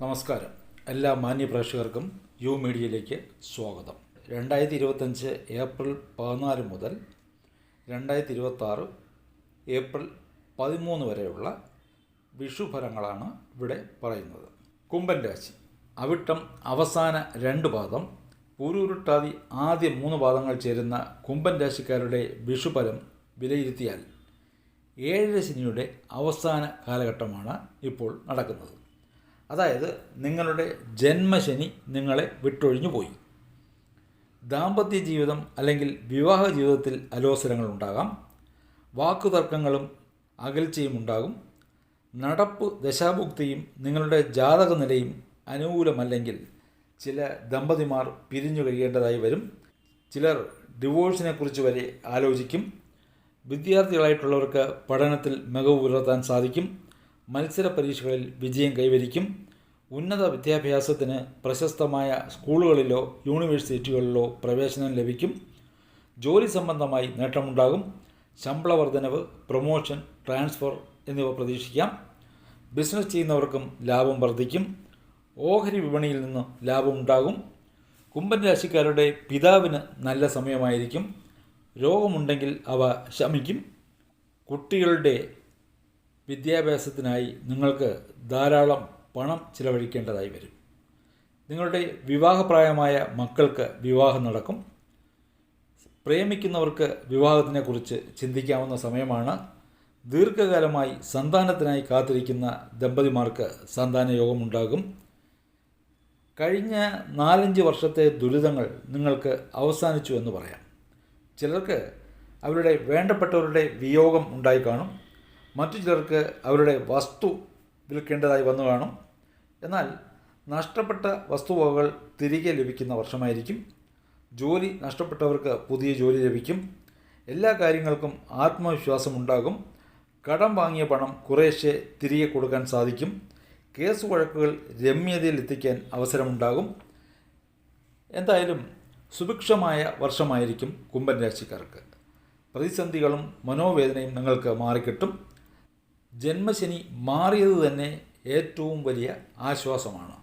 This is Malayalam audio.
നമസ്കാരം. എല്ലാ മാന്യ പ്രേക്ഷകർക്കും യു മീഡിയയിലേക്ക് സ്വാഗതം. 2025 ഏപ്രിൽ 14 മുതൽ 2026 ഏപ്രിൽ 13 വരെയുള്ള വിഷുഫലങ്ങളാണ് ഇവിടെ പറയുന്നത്. കുംഭൻ രാശി. അവിട്ടം അവസാന 2 പാദം, പൂരുരുട്ടാതി ആദ്യ 3 പാദങ്ങൾ ചേരുന്ന കുംഭൻ രാശിക്കാരുടെ വിഷുഫലം വിലയിരുത്തിയാൽ 7 ശനിയുടെ അവസാന കാലഘട്ടമാണ് ഇപ്പോൾ നടക്കുന്നത്. അതായത് നിങ്ങളുടെ ജന്മശനി നിങ്ങളെ വിട്ടൊഴിഞ്ഞു പോയി. ദാമ്പത്യ ജീവിതം അല്ലെങ്കിൽ വിവാഹ ജീവിതത്തിൽ അലോസരങ്ങളുണ്ടാകാം. വാക്കുതർക്കങ്ങളും അകൽച്ചയും ഉണ്ടാകും. നടപ്പ് ദശാഭുക്തിയും നിങ്ങളുടെ ജാതക നിലയും അനുകൂലമല്ലെങ്കിൽ ചില ദമ്പതിമാർ പിരിഞ്ഞു കഴിയേണ്ടതായി വരും. ചിലർ ഡിവോഴ്സിനെക്കുറിച്ച് വരെ ആലോചിക്കും. വിദ്യാർത്ഥികളായിട്ടുള്ളവർക്ക് പഠനത്തിൽ മികവ് പുലർത്താൻ സാധിക്കും. മത്സര പരീക്ഷകളിൽ വിജയം കൈവരിക്കും. ഉന്നത വിദ്യാഭ്യാസത്തിന് പ്രശസ്തമായ സ്കൂളുകളിലോ യൂണിവേഴ്സിറ്റികളിലോ പ്രവേശനം ലഭിക്കും. ജോലി സംബന്ധമായി നേട്ടമുണ്ടാകും. ശമ്പള വർധനവ്, പ്രൊമോഷൻ, ട്രാൻസ്ഫർ എന്നിവ പ്രതീക്ഷിക്കാം. ബിസിനസ് ചെയ്യുന്നവർക്കും ലാഭം വർദ്ധിക്കും. ഓഹരി വിപണിയിൽ നിന്ന് ലാഭമുണ്ടാകും. കുംഭൻ രാശിക്കാരുടെ പിതാവിന് നല്ല സമയമായിരിക്കും. രോഗമുണ്ടെങ്കിൽ അവ ശമിക്കും. കുട്ടികളുടെ വിദ്യാഭ്യാസത്തിനായി നിങ്ങൾക്ക് ധാരാളം പണം ചിലവഴിക്കേണ്ടതായി വരും. നിങ്ങളുടെ വിവാഹപ്രായമായ മക്കൾക്ക് വിവാഹം നടക്കും. പ്രേമിക്കുന്നവർക്ക് വിവാഹത്തിനെക്കുറിച്ച് ചിന്തിക്കാവുന്ന സമയമാണ്. ദീർഘകാലമായി സന്താനത്തിനായി കാത്തിരിക്കുന്ന ദമ്പതിമാർക്ക് സന്താനയോഗമുണ്ടാകും. കഴിഞ്ഞ 4-5 വർഷത്തെ ദുരിതങ്ങൾ നിങ്ങൾക്ക് അവസാനിച്ചു എന്ന് പറയാം. ചിലർക്ക് അവരുടെ വേണ്ടപ്പെട്ടവരുടെ വിയോഗം ഉണ്ടായി കാണും. മറ്റു ചിലർക്ക് അവരുടെ വസ്തു വിൽക്കേണ്ടതായി വന്നു കാണും. എന്നാൽ നഷ്ടപ്പെട്ട വസ്തുവകകൾ തിരികെ ലഭിക്കുന്ന വർഷമായിരിക്കും. ജോലി നഷ്ടപ്പെട്ടവർക്ക് പുതിയ ജോലി ലഭിക്കും. എല്ലാ കാര്യങ്ങൾക്കും ആത്മവിശ്വാസമുണ്ടാകും. കടം വാങ്ങിയ പണം കുറേശ്ശെ തിരികെ കൊടുക്കാൻ സാധിക്കും. കേസ് വഴക്കുകൾ രമ്യതയിലെത്തിക്കാൻ അവസരമുണ്ടാകും. എന്തായാലും സുഭിക്ഷമായ വർഷമായിരിക്കും കുംഭൻ രാശിക്കാർക്ക്. പ്രതിസന്ധികളും മനോവേദനയും നിങ്ങൾക്ക് മാറിക്കിട്ടും. ജന്മശനി മാറിയത് തന്നെ ഏറ്റവും വലിയ ആശ്വാസമാണ്.